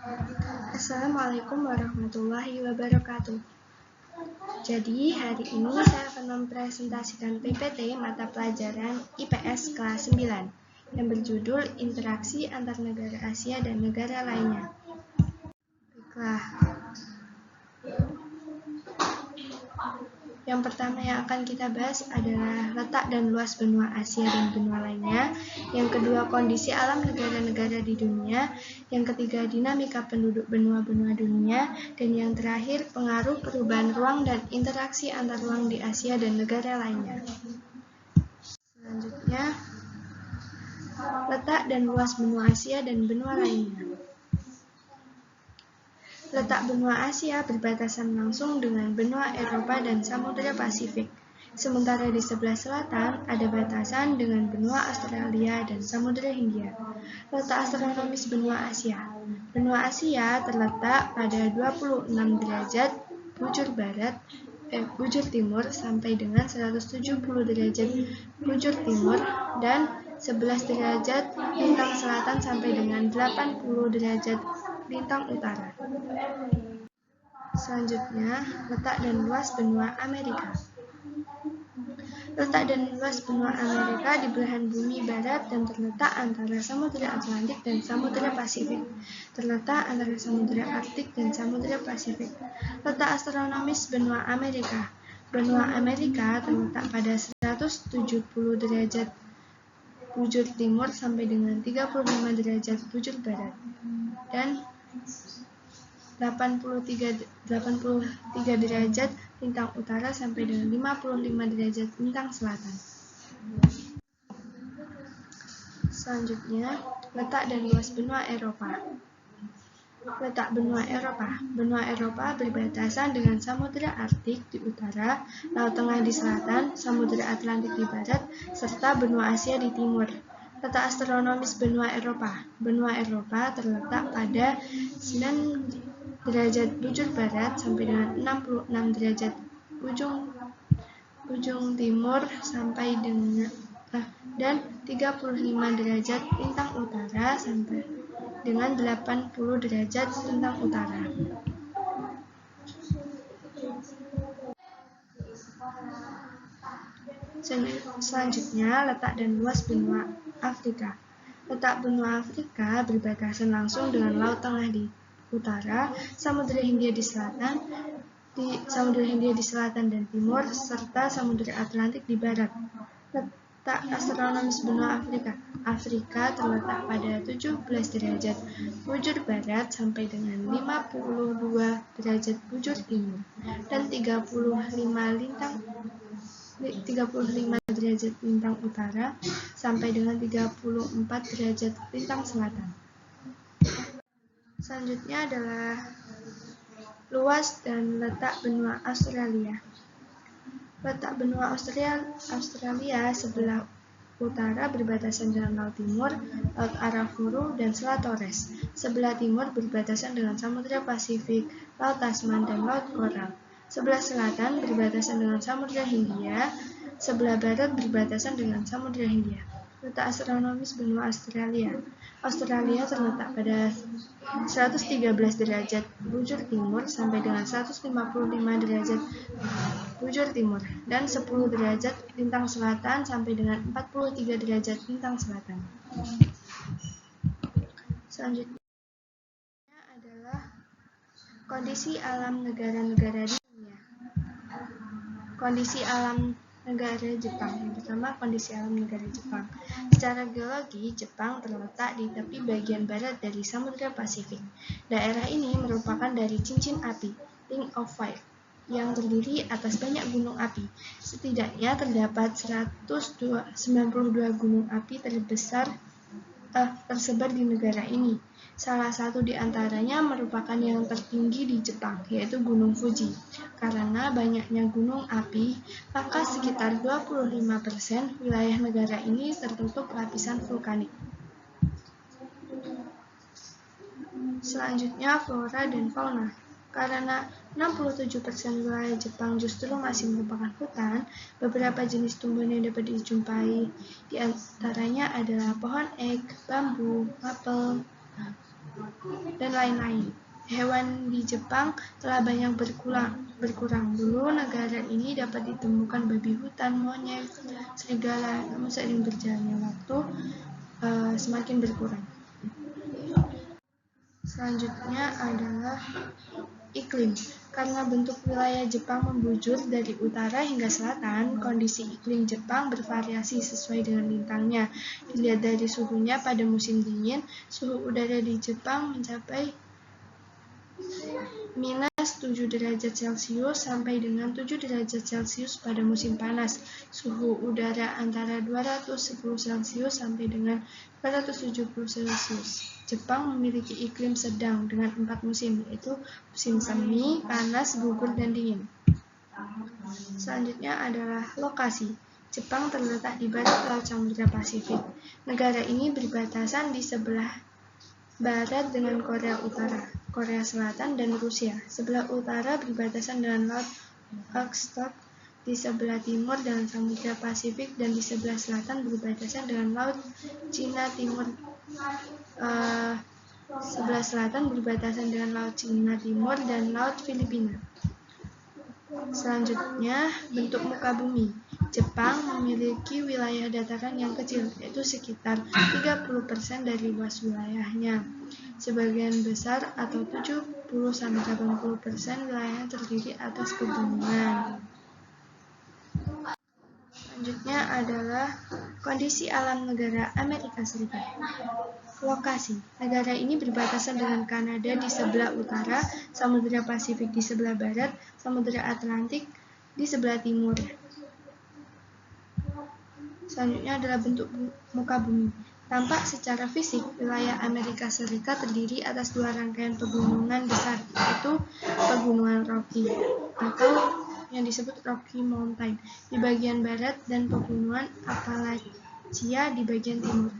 Assalamualaikum warahmatullahi wabarakatuh. Jadi, hari ini saya akan mempresentasikan PPT mata pelajaran IPS kelas 9 yang berjudul Interaksi Antar Negara Asia dan Negara Lainnya. Baiklah. Yang pertama yang akan kita bahas adalah letak dan luas benua Asia dan benua lainnya. Yang kedua, kondisi alam negara-negara di dunia. Yang ketiga, dinamika penduduk benua-benua dunia. Dan yang terakhir, pengaruh perubahan ruang dan interaksi antar ruang di Asia dan negara lainnya. Selanjutnya, letak dan luas benua Asia dan benua lainnya. Letak benua Asia berbatasan langsung dengan benua Eropa dan Samudra Pasifik. Sementara di sebelah selatan ada batasan dengan benua Australia dan Samudra Hindia. Letak astronomis benua Asia. Benua Asia terletak pada 26 derajat bujur timur sampai dengan 170 derajat bujur timur dan 11 derajat lintang selatan sampai dengan 80 derajat lintang utara. Selanjutnya, letak dan luas benua Amerika. Letak dan luas benua Amerika di belahan bumi barat dan terletak antara Samudra Atlantik dan Samudra Pasifik. Terletak antara Samudra Arktik dan Samudra Pasifik. Letak astronomis benua Amerika. Benua Amerika terletak pada 170 derajat bujur timur sampai dengan 35 derajat bujur barat dan 83 derajat lintang utara sampai dengan 55 derajat lintang selatan. Selanjutnya, letak dan luas benua Eropa. Letak benua Eropa. Benua Eropa berbatasan dengan Samudra Arktik di utara, Laut Tengah di selatan, Samudra Atlantik di barat, serta benua Asia di timur. Letak astronomis benua Eropa. Benua Eropa terletak pada 9 derajat bujur barat sampai dengan 66 derajat ujung timur sampai dengan dan 35 derajat lintang utara sampai dengan 80 derajat lintang utara. Selanjutnya, letak dan luas benua Afrika. Letak benua Afrika berbatasan langsung dengan Laut Tengah di utara, Samudra Hindia di selatan, dan timur, serta Samudra Atlantik di barat. Letak astronomis benua Afrika. Afrika terletak pada 17 derajat bujur barat sampai dengan 52 derajat bujur timur dan 35 derajat lintang utara sampai dengan 34 derajat lintang selatan. Selanjutnya adalah luas dan letak benua Australia. Letak benua Australia sebelah utara berbatasan dengan Laut Timur, Laut Arafuru, dan Selat Torres. Sebelah timur berbatasan dengan Samudra Pasifik, Laut Tasman, dan Laut Koral. Sebelah selatan berbatasan dengan Samudra Hindia. Sebelah barat berbatasan dengan Samudra Hindia. Letak astronomis benua Australia. Australia terletak pada 113 derajat bujur timur sampai dengan 155 derajat bujur timur dan 10 derajat lintang selatan sampai dengan 43 derajat lintang selatan. Selanjutnya adalah kondisi alam negara-negara di dunia. Kondisi alam negara Jepang. Yang pertama, kondisi alam negara Jepang. Secara geologi, Jepang terletak di tepi bagian barat dari Samudra Pasifik. Daerah ini merupakan dari cincin api, Ring of Fire, yang terdiri atas banyak gunung api. Setidaknya terdapat 192 gunung api tersebar di negara ini. Salah satu di antaranya merupakan yang tertinggi di Jepang, yaitu Gunung Fuji. Karena banyaknya gunung api, maka sekitar 25% wilayah negara ini tertutup lapisan vulkanik. Selanjutnya, flora dan fauna. Karena 67% wilayah Jepang justru masih merupakan hutan, beberapa jenis tumbuhan yang dapat dijumpai di antaranya adalah pohon ek, bambu, mapel, dan lain-lain. Hewan di Jepang telah banyak berkurang. Dulu negara ini dapat ditemukan babi hutan, monyet, serigala, namun seiring berjalannya waktu semakin berkurang. Selanjutnya adalah iklim. Karena bentuk wilayah Jepang membujur dari utara hingga selatan, kondisi iklim Jepang bervariasi sesuai dengan lintangnya. Dilihat dari suhunya, pada musim dingin, suhu udara di Jepang mencapai minus 7 derajat Celcius sampai dengan 7 derajat Celcius pada musim panas. Suhu udara antara 210 Celcius sampai dengan 270 Celcius. Jepang memiliki iklim sedang dengan 4 musim, yaitu musim semi, panas, gugur, dan dingin. Selanjutnya adalah lokasi. Jepang terletak di barat Laut Samudra Pasifik. Negara ini berbatasan di sebelah barat dengan Korea Utara, Korea Selatan, dan Rusia. Sebelah utara berbatasan dengan Laut Okhotsk, di sebelah timur dengan Samudra Pasifik, dan di sebelah selatan berbatasan dengan Laut Cina Timur. Sebelah selatan berbatasan dengan Laut Cina Timur dan Laut Filipina. Selanjutnya, bentuk muka bumi. Jepang memiliki wilayah dataran yang kecil, yaitu sekitar 30% dari luas wilayahnya. Sebagian besar atau 70-80% wilayahnya terdiri atas pegunungan. Selanjutnya adalah kondisi alam negara Amerika Serikat. Lokasi. Negara ini berbatasan dengan Kanada di sebelah utara, Samudra Pasifik di sebelah barat, Samudra Atlantik di sebelah timur. Selanjutnya adalah bentuk muka bumi. Tampak secara fisik, wilayah Amerika Serikat terdiri atas 2 rangkaian pegunungan besar, yaitu Pegunungan Rocky atau yang disebut Rocky Mountain di bagian barat dan Pegunungan Appalachia di bagian timur.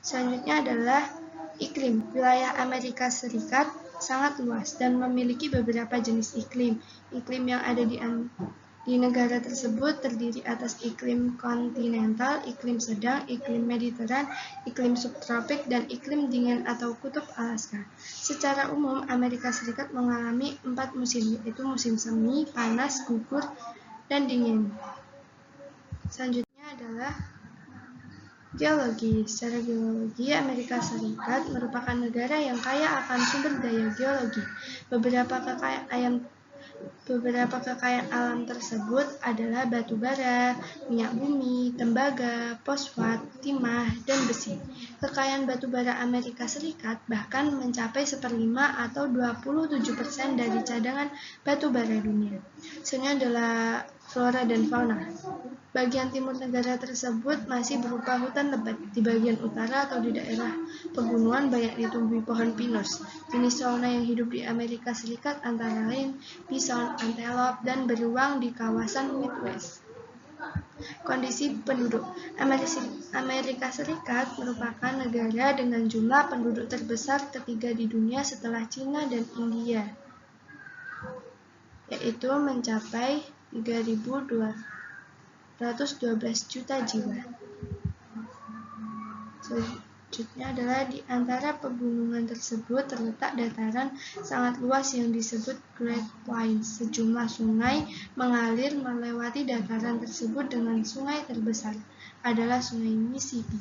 Selanjutnya adalah iklim. Wilayah Amerika Serikat sangat luas dan memiliki beberapa jenis iklim. Iklim yang ada di negara tersebut terdiri atas iklim kontinental, iklim sedang, iklim mediteran, iklim subtropik, dan iklim dingin atau kutub Alaska. Secara umum, Amerika Serikat mengalami 4 musim, yaitu musim semi, panas, gugur, dan dingin. Selanjutnya adalah geologi. Secara geologi, Amerika Serikat merupakan negara yang kaya akan sumber daya geologi. Beberapa kekayaan alam tersebut adalah batu bara, minyak bumi, tembaga, fosfat, timah, dan besi. Kekayaan batu bara Amerika Serikat bahkan mencapai 1/5 atau 27% dari cadangan batu bara dunia. Selanjutnya adalah flora dan fauna. Bagian timur negara tersebut masih berupa hutan lebat. Di bagian utara atau di daerah pegunungan banyak ditumbuhi pohon pinus. Jenis fauna yang hidup di Amerika Serikat antara lain bison, antelope, dan beruang di kawasan Midwest. Kondisi penduduk. Amerika Serikat merupakan negara dengan jumlah penduduk terbesar ketiga di dunia setelah Cina dan India, yaitu mencapai 3.212 juta jiwa. Selanjutnya adalah di antara pegunungan tersebut terletak dataran sangat luas yang disebut Great Plains. Sejumlah sungai mengalir melewati dataran tersebut dengan sungai terbesar adalah Sungai Mississippi.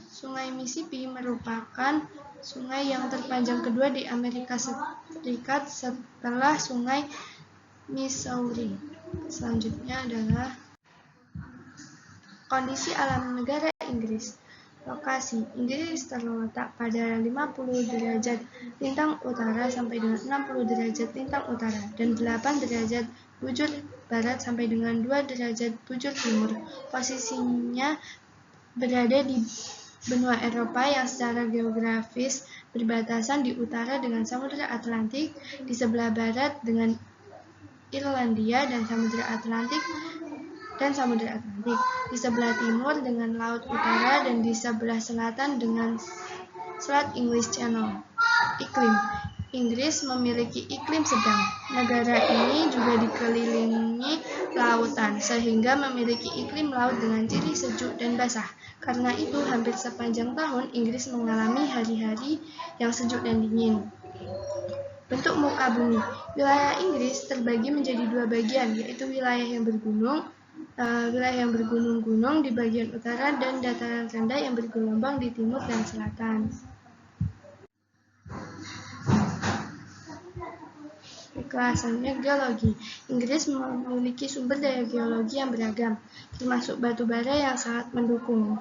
Sungai Mississippi merupakan sungai yang terpanjang kedua di Amerika Serikat setelah Sungai Missouri. Selanjutnya adalah kondisi alam negara Inggris. Lokasi. Inggris terletak pada 50 derajat lintang utara sampai dengan 60 derajat lintang utara dan 8 derajat bujur barat sampai dengan 2 derajat bujur timur. Posisinya berada di benua Eropa yang secara geografis berbatasan di utara dengan Samudra Atlantik, di sebelah barat dengan Irlandia dan Samudra Atlantik, di sebelah timur dengan Laut Utara, dan di sebelah selatan dengan Selat English Channel. Iklim. Inggris memiliki iklim sedang. Negara ini juga dikelilingi lautan, sehingga memiliki iklim laut dengan ciri sejuk dan basah. Karena itu, hampir sepanjang tahun Inggris mengalami hari-hari yang sejuk dan dingin. Bentuk muka bumi. Wilayah Inggris terbagi menjadi dua bagian, yaitu wilayah yang bergunung-gunung di bagian utara dan dataran rendah yang bergelombang di timur dan selatan. Kelasannya geologi. Inggris memiliki sumber daya geologi yang beragam, termasuk batu bara yang sangat mendukung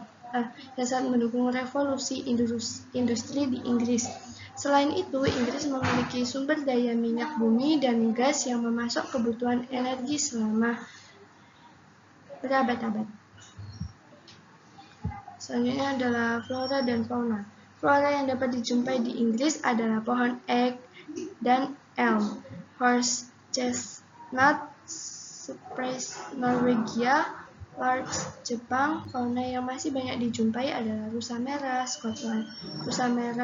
revolusi industri di Inggris. Selain itu, Inggris memiliki sumber daya minyak bumi dan gas yang memasok kebutuhan energi selama berabad-abad. Selanjutnya adalah flora dan fauna. Flora yang dapat dijumpai di Inggris adalah pohon ek dan elm, horse chestnut, cypress Norwegia, larch Jepang. Fauna yang masih banyak dijumpai adalah rusa merah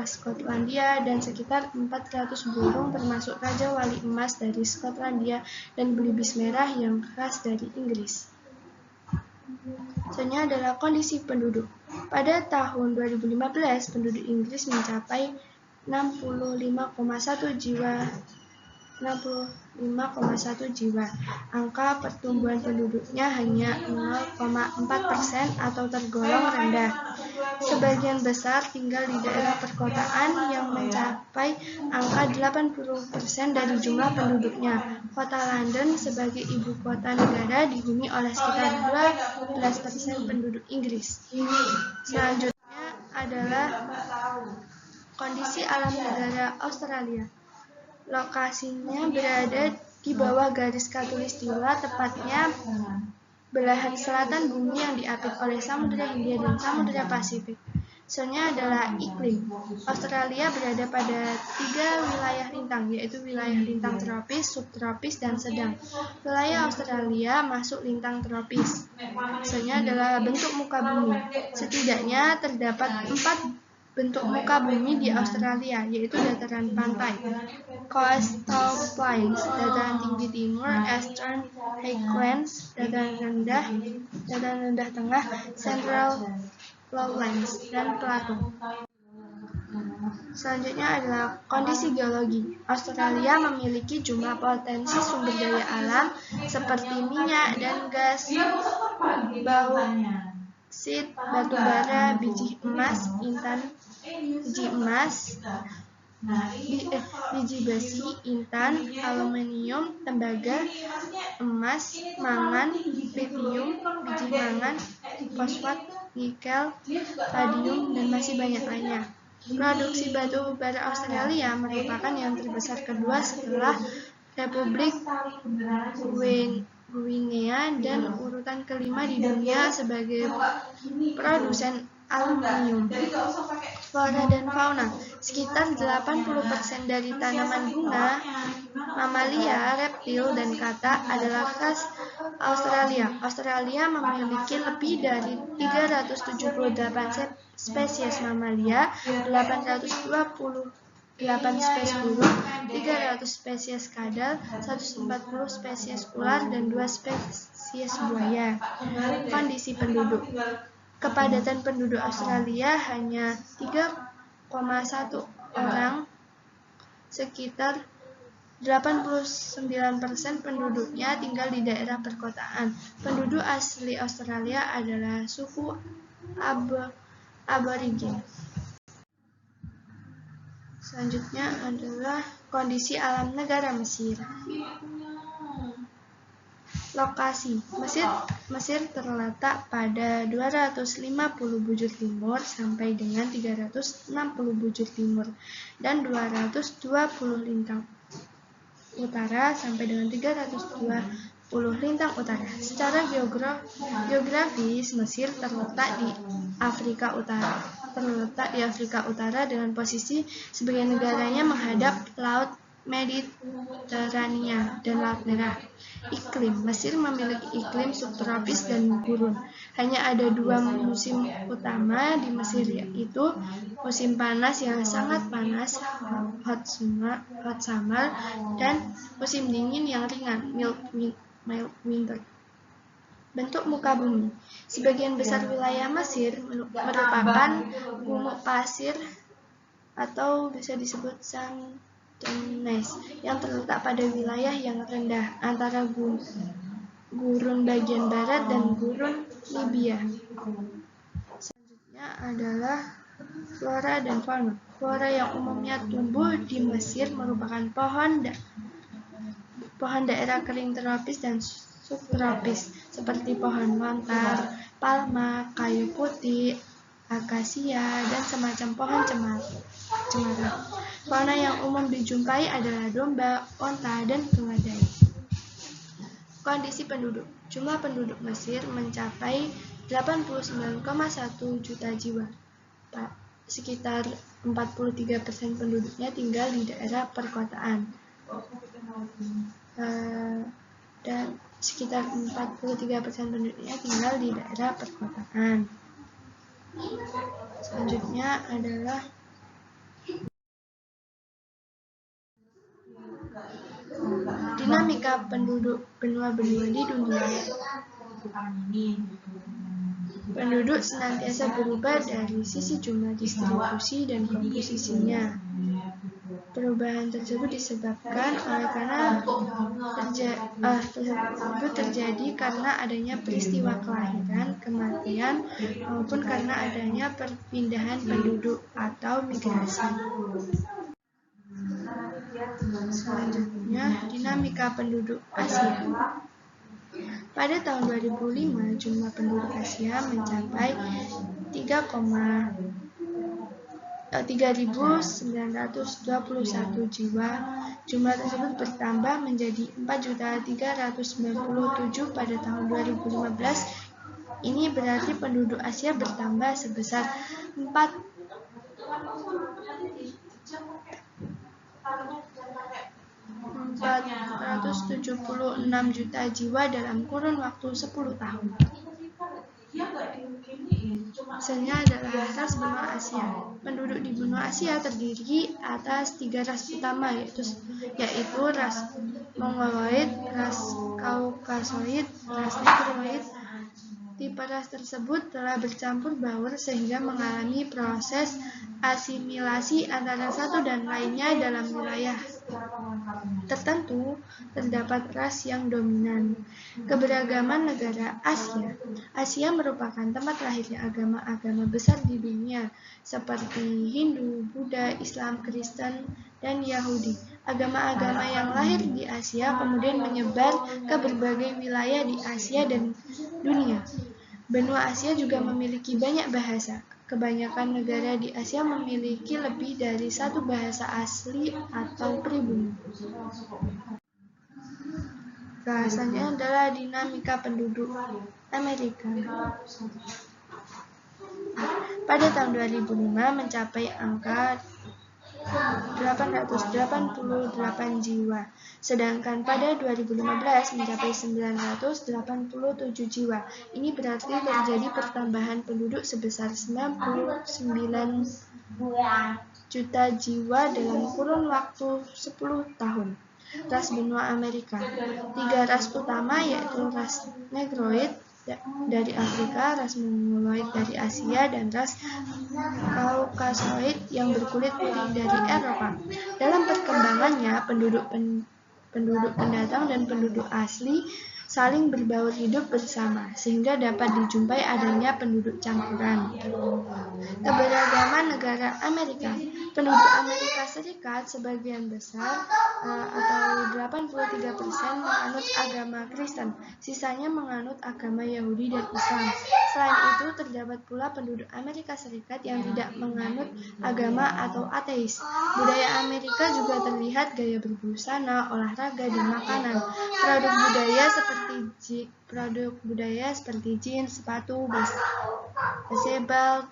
Skotlandia, dan sekitar 400 burung termasuk Raja Wali Emas dari Skotlandia dan belibis merah yang khas dari Inggris. Selanjutnya adalah kondisi penduduk. Pada tahun 2015, penduduk Inggris mencapai 65,1 jiwa. Angka pertumbuhan penduduknya hanya 0,4% atau tergolong rendah. Sebagian besar tinggal di daerah perkotaan yang mencapai angka 80% dari jumlah penduduknya. Kota London sebagai ibu kota negara dihuni oleh sekitar 12% penduduk Inggris. Selanjutnya adalah kondisi alam negara Australia. Lokasinya berada di bawah garis khatulistiwa, tepatnya belahan selatan bumi yang diapit oleh Samudra Hindia dan Samudra Pasifik. Selanjutnya adalah iklim. Australia berada pada 3 wilayah lintang, yaitu wilayah lintang tropis, subtropis, dan sedang. Wilayah Australia masuk lintang tropis. Selanjutnya adalah bentuk muka bumi. Setidaknya terdapat 4 bentuk muka bumi di Australia, yaitu dataran pantai, coastal plains, dataran tinggi timur, eastern highlands, dataran rendah tengah, central lowlands, dan plateau. Selanjutnya adalah kondisi geologi. Australia memiliki jumlah potensi sumber daya alam seperti minyak dan gas, bauksit, batu bara, biji emas, biji besi, intan, aluminium, tembaga, emas, mangan, lithium, biji mangan, fosfat, nikel, palladium, dan masih banyak lainnya. Produksi batu bara Australia merupakan yang terbesar kedua setelah Republik Guinea dan urutan kelima di dunia sebagai produsen aluminium. Flora dan fauna. Sekitar 80% dari tanaman bunga, mamalia, reptil, dan kata adalah khas Australia. Australia memiliki lebih dari 378 spesies mamalia, 828 spesies burung, 300 spesies kadal, 140 spesies ular, dan 2 spesies buaya. Kondisi penduduk. Kepadatan penduduk Australia hanya 3,1 orang, sekitar 89% penduduknya tinggal di daerah perkotaan. Penduduk asli Australia adalah suku Aborigin. Selanjutnya adalah kondisi alam negara Mesir. Lokasi. Mesir terletak pada 250 bujur timur sampai dengan 360 bujur timur dan 220 lintang utara sampai dengan 320 lintang utara. Secara geografis, Mesir terletak di Afrika Utara dengan posisi sebagian negaranya menghadap Laut Mediterania dan Laut Merah. Iklim. Mesir memiliki iklim subtropis dan gurun. Hanya ada 2 musim utama di Mesir, yaitu musim panas yang sangat panas, hot summer, dan musim dingin yang ringan, mild winter. Bentuk muka bumi. Sebagian besar wilayah Mesir merupakan gumuk pasir atau bisa disebut santones yang terletak pada wilayah yang rendah antara gurun bagian barat dan gurun Libya. Selanjutnya adalah flora dan fauna. Flora yang umumnya tumbuh di Mesir merupakan pohon daerah kering tropis dan subtropis seperti pohon lontar, palma, kayu putih, akasia, dan semacam pohon cemara. Fauna yang umum dijumpai adalah domba, onta, dan keledai. Kondisi penduduk. Jumlah penduduk Mesir mencapai 89,1 juta jiwa. Sekitar 43% penduduknya tinggal di daerah perkotaan. Dan sekitar 43% penduduknya tinggal di daerah perkotaan. Selanjutnya adalah dinamika penduduk benua-benua di dunia. Penduduk senantiasa berubah dari sisi jumlah, distribusi, dan komposisinya. Perubahan tersebut disebabkan karena terjadi karena adanya peristiwa kelahiran, kematian, maupun karena adanya perpindahan penduduk atau migrasi. Selanjutnya, dinamika penduduk Asia. Pada tahun 2005, jumlah penduduk Asia mencapai 3.921 jiwa. Jumlah tersebut bertambah menjadi 4.397 pada tahun 2015. Ini berarti penduduk Asia bertambah sebesar 476 juta jiwa dalam kurun waktu 10 tahun. Misalnya adalah ras benua Asia. Penduduk di benua Asia terdiri atas 3 ras utama, yaitu ras Mongoloid, ras Kaukasoid, ras Negroid. Tipe ras tersebut telah bercampur baur sehingga mengalami proses asimilasi antara satu dan lainnya dalam wilayah tertentu. Terdapat ras yang dominan. Keberagaman negara Asia. Asia merupakan tempat lahirnya agama-agama besar di dunia seperti Hindu, Buddha, Islam, Kristen, dan Yahudi. Agama-agama yang lahir di Asia kemudian menyebar ke berbagai wilayah di Asia dan dunia. Benua Asia juga memiliki banyak bahasa. Kebanyakan negara di Asia memiliki lebih dari satu bahasa asli atau pribumi. Bahasanya adalah dinamika penduduk Amerika. Pada tahun 2005 mencapai angka 888 jiwa, sedangkan pada 2015 mencapai 987 jiwa. Ini berarti terjadi pertambahan penduduk sebesar 99 juta jiwa dalam kurun waktu 10 tahun. Ras benua Amerika. 3 ras utama yaitu ras Negroid dari Afrika, ras Mongoloid dari Asia, dan ras Kaukasoid yang berkulit putih dari Eropa. Dalam perkembangannya, penduduk pendatang dan penduduk asli saling berbaur hidup bersama, sehingga dapat dijumpai adanya penduduk campuran. Keberagaman negara Amerika. Penduduk Amerika Serikat sebagian besar atau 83% menganut agama Kristen, sisanya menganut agama Yahudi dan Islam. Selain itu, terdapat pula penduduk Amerika Serikat yang tidak menganut agama atau ateis. Budaya Amerika juga terlihat gaya berbusana, olahraga, dan makanan. Produk budaya seperti jeans, sepatu, baseball,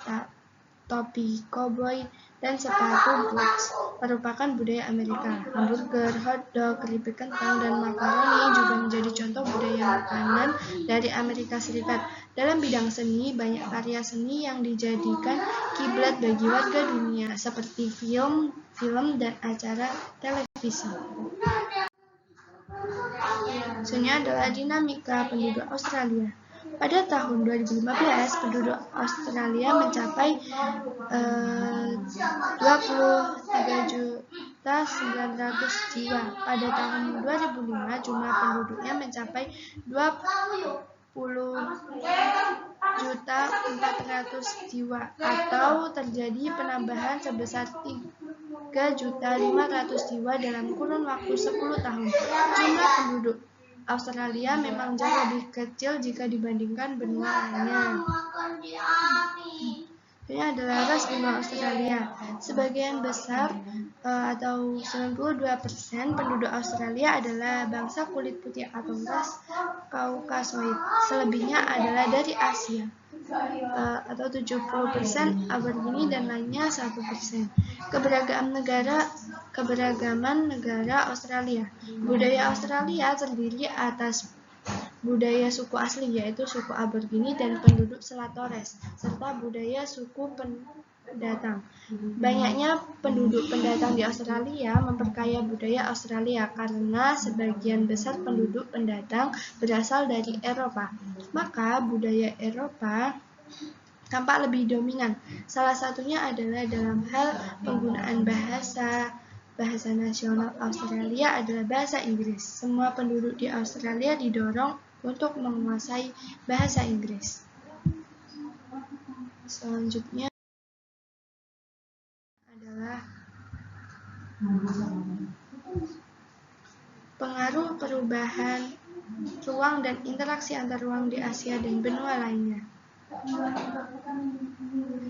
topi koboi, dan sepatu boots merupakan budaya Amerika. Hamburger, hotdog, keripik kentang, dan makaroni juga menjadi contoh budaya makanan dari Amerika Serikat. Dalam bidang seni, banyak karya seni yang dijadikan kiblat bagi warga dunia, seperti film dan acara televisi. Selanjutnya adalah dinamika penduduk Australia. Pada tahun 2015, penduduk Australia mencapai 23.900.000 jiwa. Pada tahun 2005, jumlah penduduknya mencapai 20.400.000 jiwa, atau terjadi penambahan sebesar 3.500.000 jiwa dalam kurun waktu 10 tahun. Jumlah penduduk Australia memang jauh lebih kecil jika dibandingkan benua lainnya. Ini adalah ras benua Australia. Sebagian besar atau 92% penduduk Australia adalah bangsa kulit putih atau ras Kaukasoid. Selebihnya adalah dari Asia, atau 70% Aborigine dan lainnya 1%. Keberagaman negara Australia. Budaya Australia terdiri atas budaya suku asli, yaitu suku Aborigine dan penduduk Selat Torres, serta budaya suku pendatang. Banyaknya penduduk pendatang di Australia memperkaya budaya Australia karena sebagian besar penduduk pendatang berasal dari Eropa. Maka budaya Eropa tampak lebih dominan. Salah satunya adalah dalam hal penggunaan bahasa. Bahasa nasional Australia adalah bahasa Inggris. Semua penduduk di Australia didorong untuk menguasai bahasa Inggris. Selanjutnya adalah pengaruh perubahan ruang dan interaksi antar ruang di Asia dan benua lainnya.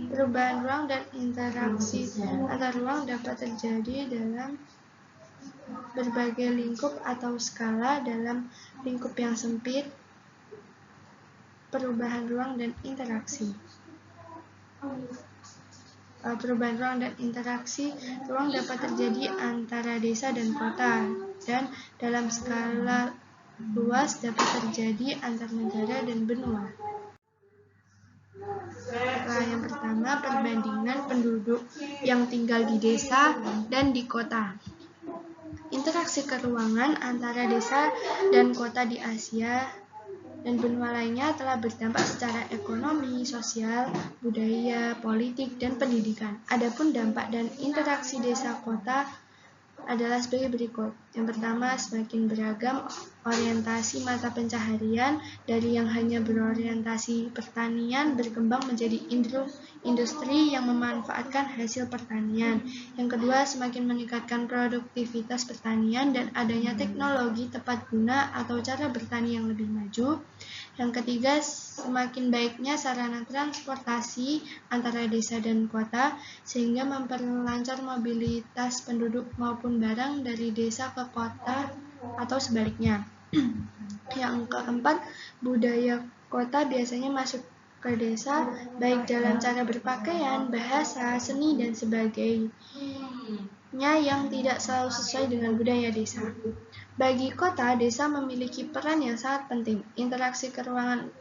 Perubahan ruang dan interaksi antar ruang dapat terjadi dalam berbagai lingkup atau skala. Dalam lingkup yang sempit, perubahan ruang dan interaksi ruang dapat terjadi antara desa dan kota, dan dalam skala luas dapat terjadi antar negara dan benua. Yang pertama, perbandingan penduduk yang tinggal di desa dan di kota. Interaksi keruangan antara desa dan kota di Asia dan benua lainnya telah berdampak secara ekonomi, sosial, budaya, politik, dan pendidikan. Adapun dampak dan interaksi desa-kota adalah sebagai berikut. Yang pertama, semakin beragam orientasi mata pencaharian, dari yang hanya berorientasi pertanian berkembang menjadi industri yang memanfaatkan hasil pertanian. Yang kedua, semakin meningkatkan produktivitas pertanian dan adanya teknologi tepat guna atau cara bertani yang lebih maju. Yang ketiga, semakin baiknya sarana transportasi antara desa dan kota, sehingga memperlancar mobilitas penduduk maupun barang dari desa ke kota atau sebaliknya. Yang keempat, budaya kota biasanya masuk ke desa, baik dalam cara berpakaian, bahasa, seni, dan sebagainya yang tidak selalu sesuai dengan budaya desa. Bagi kota, desa memiliki peran yang sangat penting. Interaksi keruangan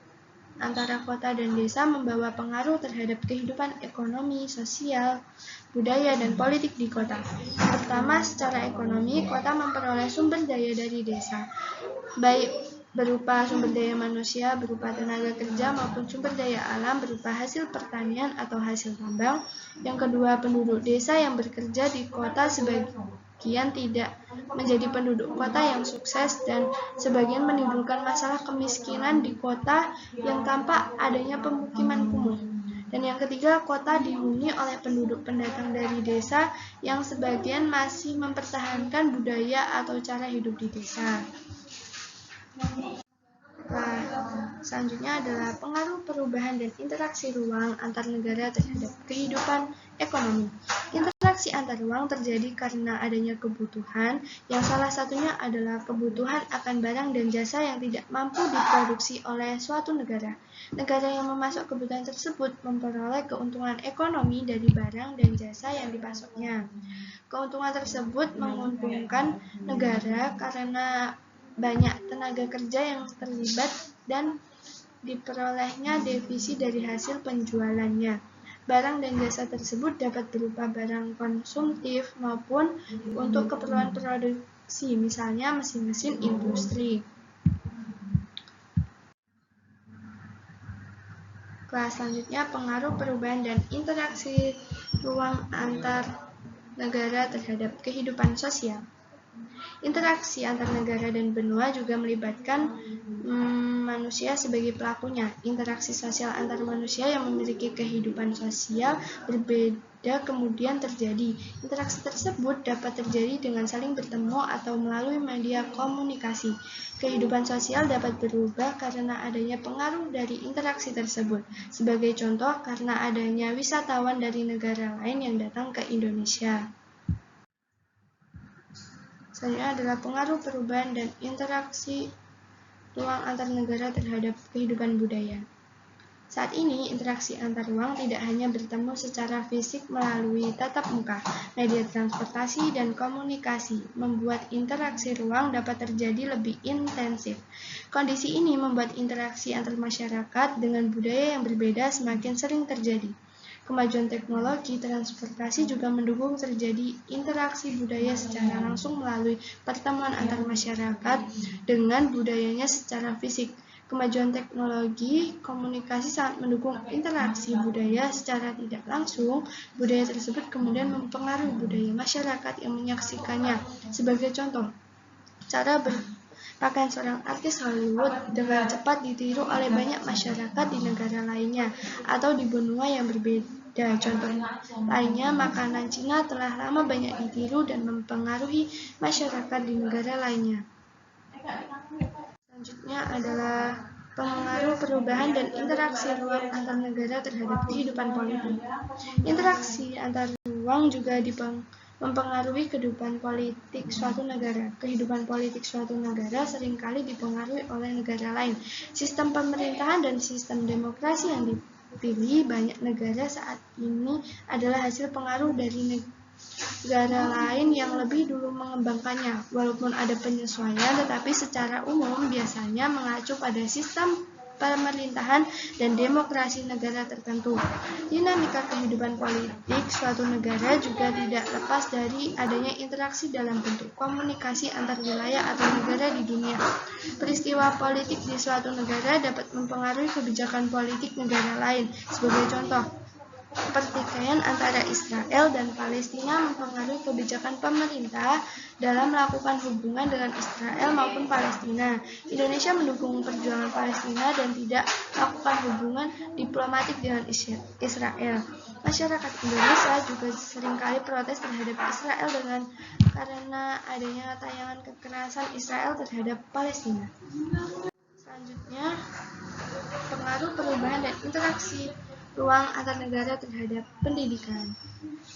antara kota dan desa membawa pengaruh terhadap kehidupan ekonomi, sosial, budaya, dan politik di kota. Pertama, secara ekonomi, kota memperoleh sumber daya dari desa, baik berupa sumber daya manusia, berupa tenaga kerja, maupun sumber daya alam berupa hasil pertanian atau hasil tambang. Yang kedua, penduduk desa yang bekerja di kota sebagian tidak menjadi penduduk kota yang sukses, dan sebagian menimbulkan masalah kemiskinan di kota yang tampak adanya pemukiman kumuh. Dan yang ketiga, kota dihuni oleh penduduk pendatang dari desa yang sebagian masih mempertahankan budaya atau cara hidup di desa. Selanjutnya adalah pengaruh perubahan dan interaksi ruang antar negara terhadap kehidupan ekonomi. Interaksi antar ruang terjadi karena adanya kebutuhan, yang salah satunya adalah kebutuhan akan barang dan jasa yang tidak mampu diproduksi oleh suatu negara. Negara yang memasok kebutuhan tersebut memperoleh keuntungan ekonomi dari barang dan jasa yang dipasoknya. Keuntungan tersebut menguntungkan negara karena banyak tenaga kerja yang terlibat dan diperolehnya divisi dari hasil penjualannya. Barang dan jasa tersebut dapat berupa barang konsumtif maupun untuk keperluan produksi, misalnya mesin-mesin industri. Kelas selanjutnya pengaruh perubahan dan interaksi ruang antar negara terhadap kehidupan sosial. Interaksi antar negara dan benua juga melibatkan manusia sebagai pelakunya. Interaksi sosial antar manusia yang memiliki kehidupan sosial berbeda kemudian terjadi. Interaksi tersebut dapat terjadi dengan saling bertemu atau melalui media komunikasi. Kehidupan sosial dapat berubah karena adanya pengaruh dari interaksi tersebut. Sebagai contoh, karena adanya wisatawan dari negara lain yang datang ke Indonesia. Selanjutnya adalah pengaruh perubahan dan interaksi ruang antar negara terhadap kehidupan budaya. Saat ini, interaksi antar ruang tidak hanya bertemu secara fisik melalui tatap muka, media transportasi, dan komunikasi, membuat interaksi ruang dapat terjadi lebih intensif. Kondisi ini membuat interaksi antar masyarakat dengan budaya yang berbeda semakin sering terjadi. Kemajuan teknologi transportasi juga mendukung terjadi interaksi budaya secara langsung melalui pertemuan antar masyarakat dengan budayanya secara fisik. Kemajuan teknologi komunikasi sangat mendukung interaksi budaya secara tidak langsung. Budaya tersebut kemudian mempengaruhi budaya masyarakat yang menyaksikannya. Sebagai contoh, cara berpakaian seorang artis Hollywood dengan cepat ditiru oleh banyak masyarakat di negara lainnya atau di benua yang berbeda. Contoh lainnya, makanan Cina telah lama banyak ditiru dan mempengaruhi masyarakat di negara lainnya. Selanjutnya adalah pengaruh perubahan dan interaksi ruang antar negara terhadap kehidupan politik. Interaksi antar ruang juga mempengaruhi kehidupan politik suatu negara. Kehidupan politik suatu negara seringkali dipengaruhi oleh negara lain. Sistem pemerintahan dan sistem demokrasi yang dipilih banyak negara saat ini adalah hasil pengaruh dari negara lain yang lebih dulu mengembangkannya. Walaupun ada penyesuaian, tetapi secara umum biasanya mengacu pada sistem pemerintahan dan demokrasi negara tertentu. Dinamika kehidupan politik suatu negara juga tidak lepas dari adanya interaksi dalam bentuk komunikasi antar wilayah atau negara di dunia. Peristiwa politik di suatu negara dapat mempengaruhi kebijakan politik negara lain. Sebagai contoh, pertikaian antara Israel dan Palestina mempengaruhi kebijakan pemerintah dalam melakukan hubungan dengan Israel maupun Palestina. Indonesia mendukung perjuangan Palestina dan tidak melakukan hubungan diplomatik dengan Israel. Masyarakat Indonesia juga seringkali protes terhadap Israel karena adanya tayangan kekerasan Israel terhadap Palestina. Selanjutnya, pengaruh perubahan dan interaksi ruang antar negara terhadap pendidikan.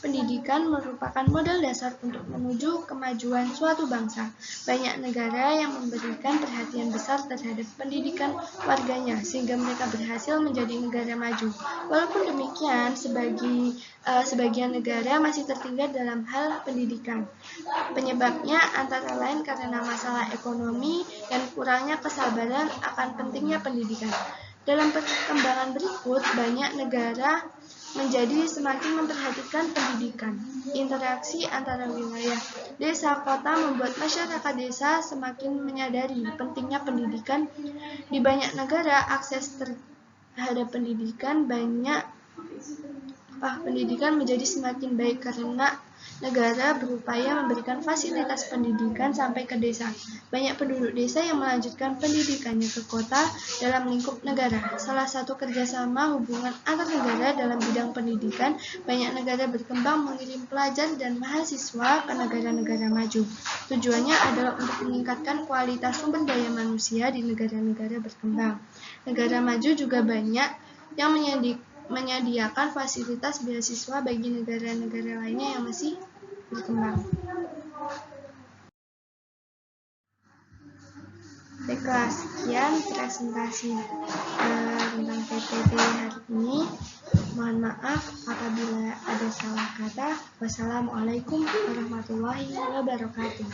Pendidikan merupakan modal dasar untuk menuju kemajuan suatu bangsa. Banyak negara yang memberikan perhatian besar terhadap pendidikan warganya, sehingga mereka berhasil menjadi negara maju. Walaupun demikian, sebagian negara masih tertinggal dalam hal pendidikan. Penyebabnya antara lain karena masalah ekonomi dan kurangnya kesadaran akan pentingnya pendidikan. Dalam perkembangan berikut, banyak negara menjadi semakin memperhatikan pendidikan. Interaksi antara wilayah desa kota membuat masyarakat desa semakin menyadari pentingnya pendidikan. Di banyak negara, akses terhadap pendidikan menjadi semakin baik karena negara berupaya memberikan fasilitas pendidikan sampai ke desa. Banyak penduduk desa yang melanjutkan pendidikannya ke kota dalam lingkup negara. Salah satu kerjasama hubungan antar negara dalam bidang pendidikan, banyak negara berkembang mengirim pelajar dan mahasiswa ke negara-negara maju. Tujuannya adalah untuk meningkatkan kualitas sumber daya manusia di negara-negara berkembang. Negara maju juga banyak yang menyediakan fasilitas beasiswa bagi negara-negara lainnya yang masih berkembang. Baiklah, sekian presentasi tentang PPT hari ini. Mohon maaf apabila ada salah kata. Wassalamualaikum warahmatullahi wabarakatuh.